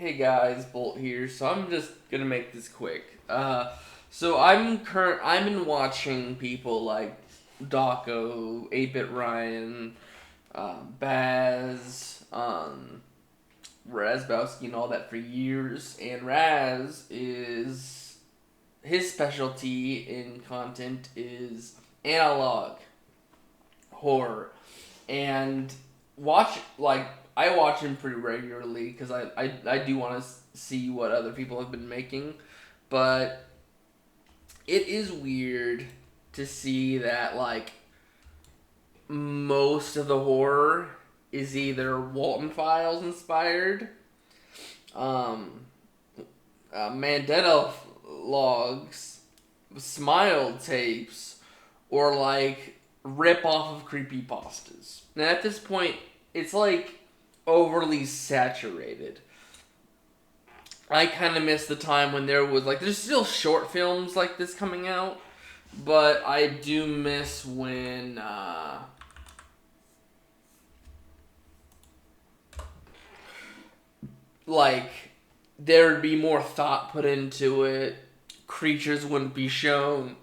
Hey guys, Bolt here. So I'm just gonna make this quick. I'm in watching people like Daco, 8-Bit Ryan, Baz, Razbowski and all that for years. And Raz is his specialty in content is analog horror, and watch like I watch him pretty regularly because I do want to see what other people have been making, but it is weird to see that like most of the horror is either Walton Files inspired, um, Mandela logs, Smile tapes, or like rip off of creepypastas. And at this point, it's like overly saturated. I kind of miss the time when there was like there's still short films like this coming out, but I do miss when like there would be more thought put into it. Creatures wouldn't be shown.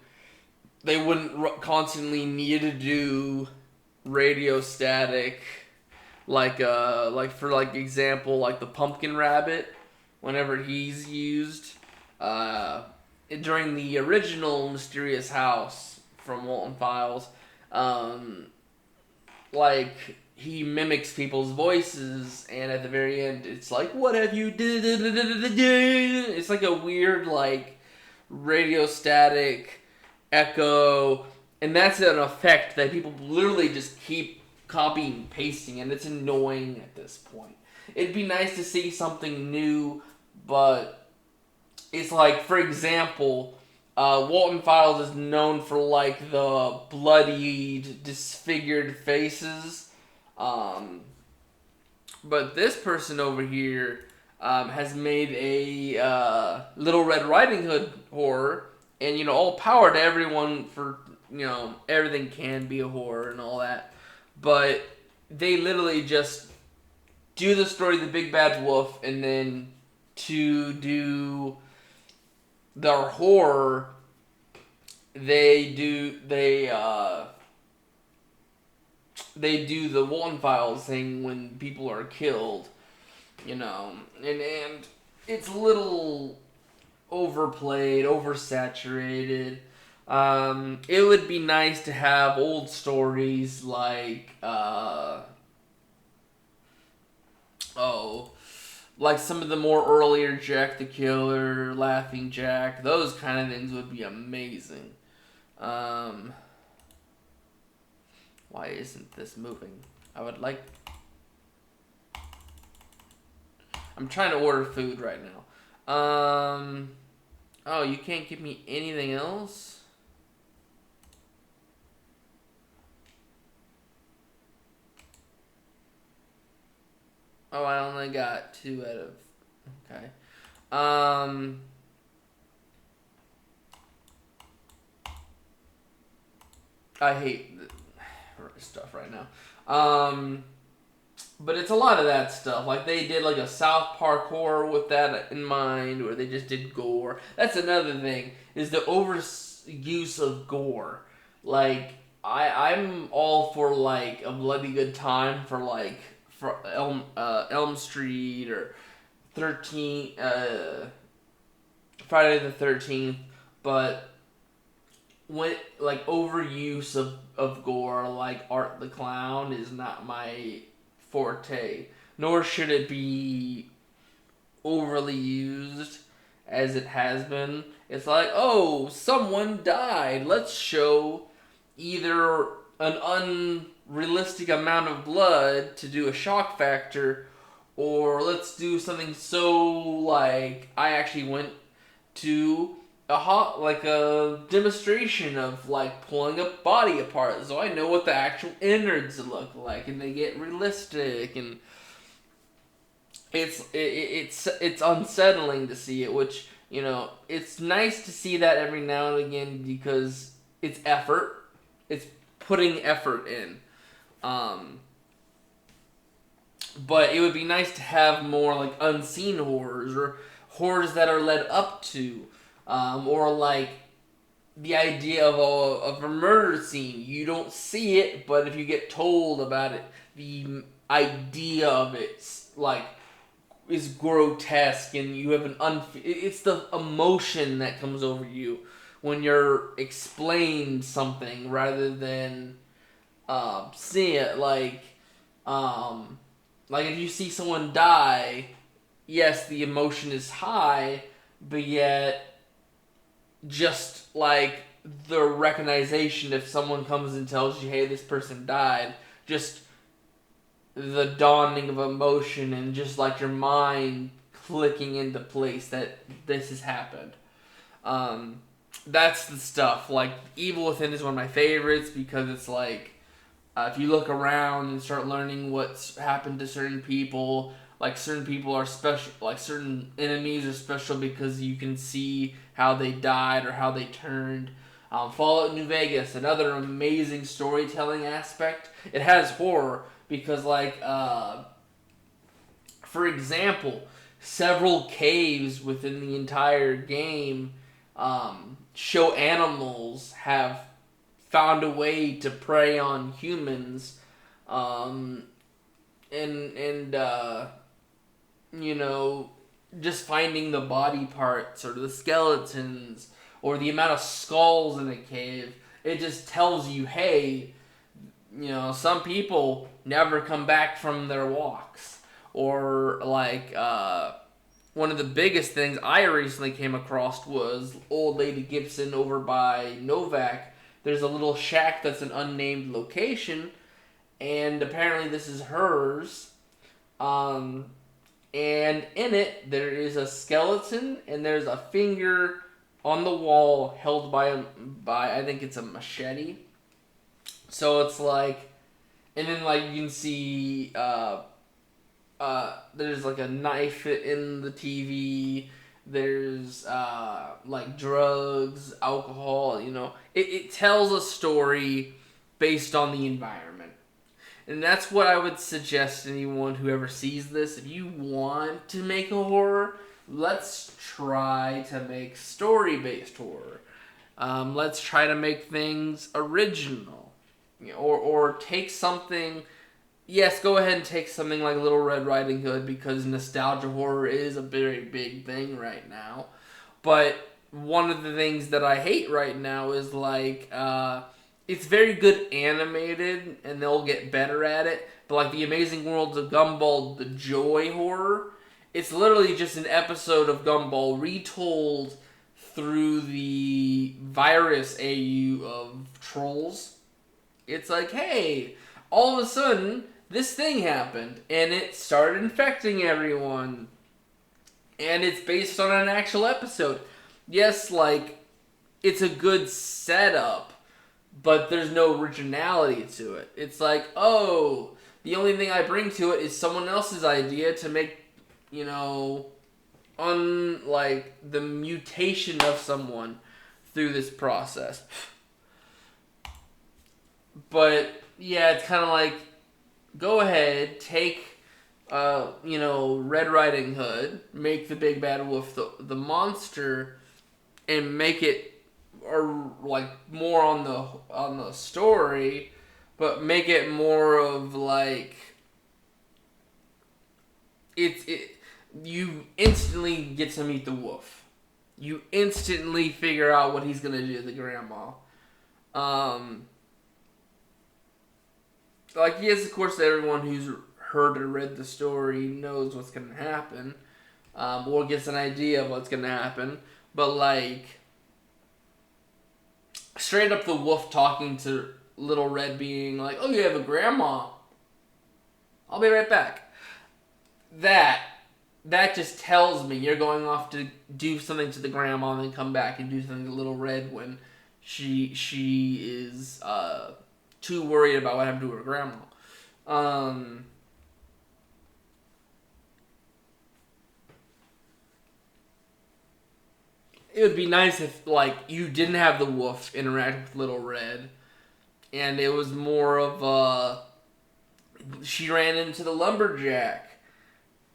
They wouldn't constantly need to do radio static, like for like example, like the pumpkin rabbit, whenever he's used, uh, during the original Mysterious House from Walton Files, um, like he mimics people's voices, and at the very end, it's like, "What have you did?" It's like a weird like radio static echo, and that's an effect that people literally just keep copying and pasting, and it's annoying at this point. It'd be nice to see something new, but it's like, for example, Walton Files is known for like the bloodied, disfigured faces, um, but this person over here has made a Little Red Riding Hood horror, and all power to everyone for everything can be a horror and all that, but they literally just do the story of the Big Bad Wolf, and then to do their horror, they do the Walton Files thing when people are killed, and it's a little overplayed, oversaturated. It would be nice to have old stories like like some of the more earlier Jack the Killer, Laughing Jack. Those kind of things would be amazing. Um, why isn't this moving? I would like. I'm trying to order food right now. Oh, you can't give me anything else? Oh, I only got 2 out of... Okay. I hate stuff right now. But it's a lot of that stuff. Like, they did, like, a South Park horror with that in mind, where they just did gore. That's another thing, is the overuse of gore. Like, I'm all for, like, a bloody good time for, like, for Elm Street or 13, Friday the 13th, but when, like, overuse of gore, like Art the Clown, is not my forte, nor should it be overly used as it has been. It's like, oh, someone died. Let's show either an unrealistic amount of blood to do a shock factor, or let's do something so like I actually went to like a demonstration of like pulling a body apart, so I know what the actual innards look like, and they get realistic, and it's unsettling to see it, which it's nice to see that every now and again because it's effort, it's putting effort in, But it would be nice to have more like unseen horrors or horrors that are led up to, or like the idea of a murder scene. You don't see it, but if you get told about it, the idea of it's like is grotesque, and you have it's the emotion that comes over you when you're explained something rather than seeing it. Like if you see someone die, yes, the emotion is high, but yet just like the recognition, if someone comes and tells you, hey, this person died, just the dawning of emotion and just like your mind clicking into place that this has happened. That's the stuff. Like Evil Within is one of my favorites because it's like if you look around and start learning what's happened to certain people, like certain people are special, like certain enemies are special because you can see how they died or how they turned. Fallout New Vegas, another amazing storytelling aspect. It has horror because, like, for example, several caves within the entire game show animals have found a way to prey on humans, and you know, just finding the body parts or the skeletons or the amount of skulls in a cave. It just tells you, hey, you know, some people never come back from their walks. Or like one of the biggest things I recently came across was Old Lady Gibson over by Novak. There's a little shack that's an unnamed location, and apparently this is hers. And in it, there is a skeleton, and there's a finger on the wall held by I think it's a machete. So it's like, and then like you can see there's like a knife in the TV. There's like drugs, alcohol. You know, it tells a story based on the environment. And that's what I would suggest to anyone who ever sees this. If you want to make a horror, let's try to make story-based horror. Let's try to make things original. You know, or take something... Yes, go ahead and take something like Little Red Riding Hood because nostalgia horror is a very big thing right now. But one of the things that I hate right now is like... it's very good animated, and they'll get better at it. But like The Amazing Worlds of Gumball, the Joy horror, it's literally just an episode of Gumball retold through the virus AU of trolls. It's like, hey, all of a sudden, this thing happened, and it started infecting everyone. And it's based on an actual episode. Yes, like, it's a good setup, but there's no originality to it. It's like, oh, the only thing I bring to it is someone else's idea to make, you know, like the mutation of someone through this process. But yeah, it's kind of like, go ahead, take, you know, Red Riding Hood, make the big bad wolf the monster, and make it or like more on the story, but make it more of like you instantly get to meet the wolf. You instantly figure out what he's gonna do to the grandma. Like yes, of course, everyone who's heard or read the story knows what's gonna happen, or gets an idea of what's gonna happen. But like, straight up the wolf talking to Little Red being like, oh, you have a grandma. I'll be right back. That just tells me you're going off to do something to the grandma and then come back and do something to Little Red when she is too worried about what happened to her grandma. It would be nice if, like, you didn't have the wolf interact with Little Red, and it was more of a, she ran into the lumberjack,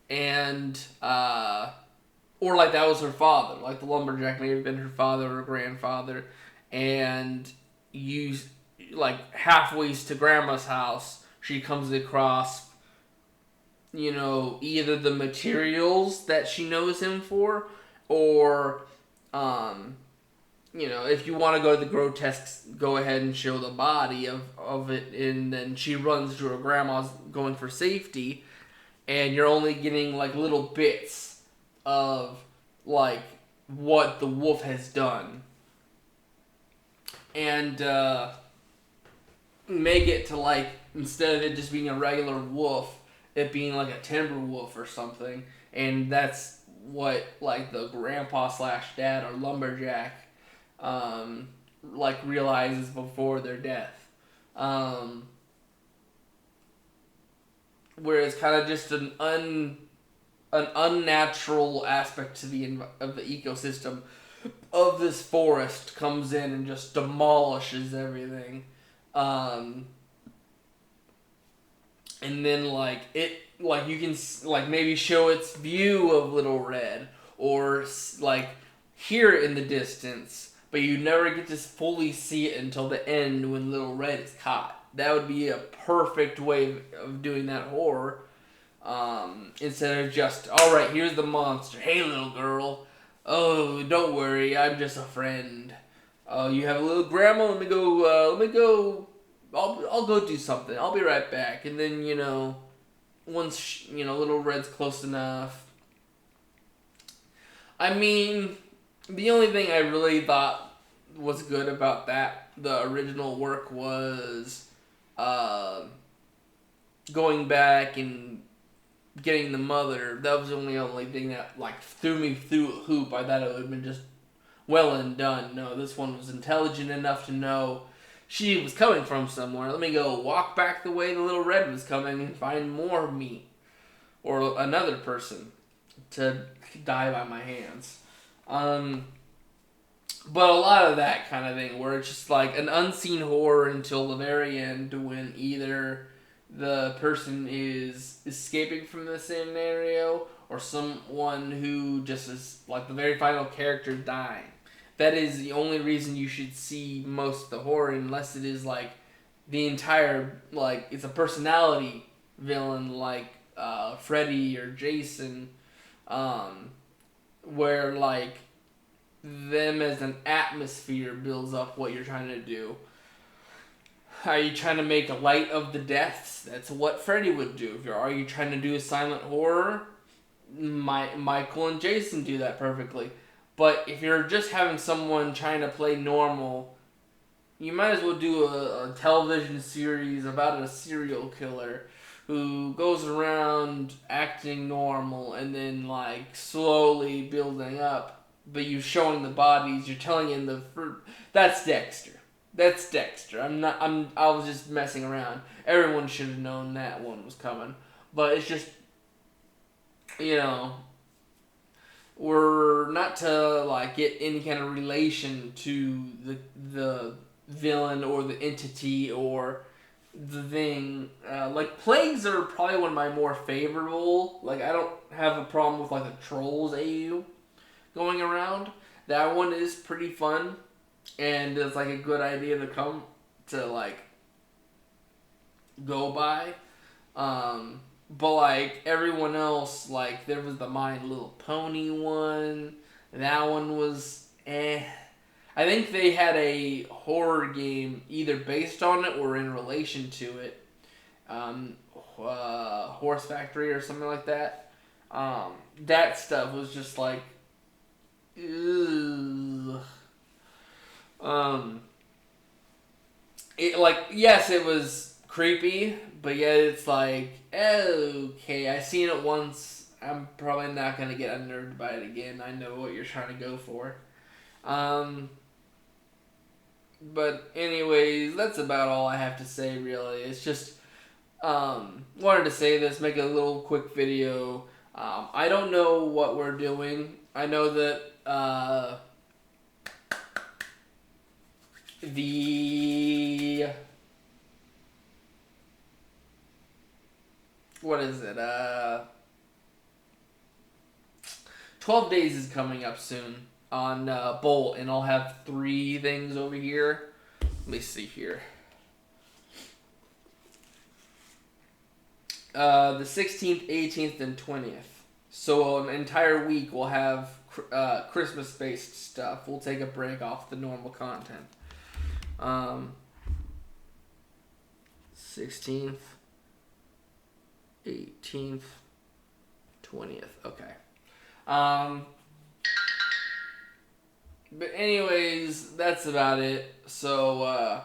and or like that was her father. Like the lumberjack may have been her father or grandfather, and you like halfway to grandma's house, she comes across, either the materials that she knows him for, or if you want to go to the grotesque, go ahead and show the body of it, and then she runs to her grandma's going for safety, and you're only getting like little bits of like what the wolf has done, and make it to like, instead of it just being a regular wolf, it being like a timber wolf or something, and that's what like the grandpa slash dad or lumberjack like realizes before their death. Where it's kind of just an unnatural aspect to of the ecosystem of this forest comes in and just demolishes everything. And then like you can like maybe show its view of Little Red, or like hear it in the distance, but you never get to fully see it until the end when Little Red is caught. That would be a perfect way of doing that horror. Instead of just, all right, here's the monster. Hey, little girl. Oh, don't worry, I'm just a friend. Oh, you have a little grandma. Let me go. I'll go do something. I'll be right back. And then once Little Red's close enough. I mean, the only thing I really thought was good about the original work, was going back and getting the mother. That was the only thing that like threw me through a hoop. I thought it would have been just well and done. No, this one was intelligent enough to know she was coming from somewhere. Let me go walk back the way the Little Red was coming and find more meat or another person to die by my hands. But a lot of that kind of thing where it's just like an unseen horror until the very end, when either the person is escaping from the scenario or someone who just is like the very final character dying. That is the only reason you should see most of the horror, unless it is like the entire, like it's a personality villain like Freddy or Jason, where like them as an atmosphere builds up what you're trying to do. Are you trying to make light of the deaths? That's what Freddy would do. Are you trying to do a silent horror? Michael and Jason do that perfectly. But if you're just having someone trying to play normal, you might as well do a television series about a serial killer who goes around acting normal and then like slowly building up. But you're showing the bodies. You're telling in that's Dexter. That's Dexter. I was just messing around. Everyone should have known that one was coming. But it's just, we're not to like get any kind of relation to the villain or the entity or the thing. Like plagues are probably one of my more favorable. Like I don't have a problem with like the trolls AU going around. That one is pretty fun. And it's like a good idea to come to like go by. But like everyone else, like there was the My Little Pony one. That one was eh. I think they had a horror game either based on it or in relation to it. Horse Factory or something like that. That stuff was just like, ugh. It like, yes, it was creepy, but yet it's like, okay, I seen it once. I'm probably not gonna get unnerved by it again. I know what you're trying to go for. But anyways, that's about all I have to say. Really, it's just wanted to say this, make a little quick video. I don't know what we're doing. I know that the what is it? 12 Days is coming up soon on Bolt, and I'll have 3 things over here. Let me see here. The 16th, 18th, and 20th. So an entire week we'll have Christmas-based stuff. We'll take a break off the normal content. 16th, 18th, 20th. Okay. But anyways, that's about it. So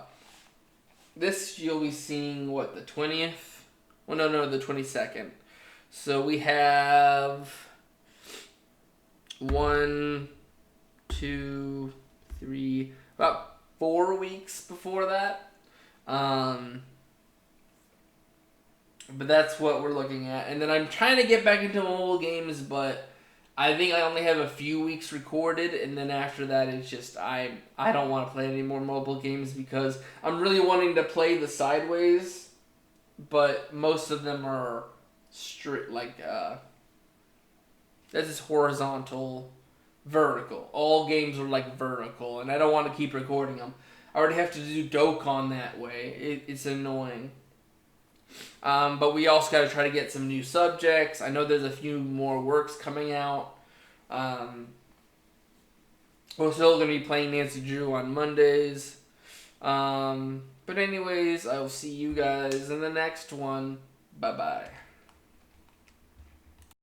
this you'll be seeing what, the 20th? Well, no, the 22nd. So we have 1, 2, 3, about 4 weeks before that. But that's what we're looking at. And then I'm trying to get back into mobile games, but I think I only have a few weeks recorded, and then after that it's just I don't want to play any more mobile games because I'm really wanting to play the Sideways, but most of them are straight, like this is horizontal, vertical. All games are like vertical, and I don't want to keep recording them. I already have to do Dokkan that way. It's annoying. But we also got to try to get some new subjects. I know there's a few more works coming out. We're still going to be playing Nancy Drew on Mondays. But anyways, I will see you guys in the next one. Bye-bye.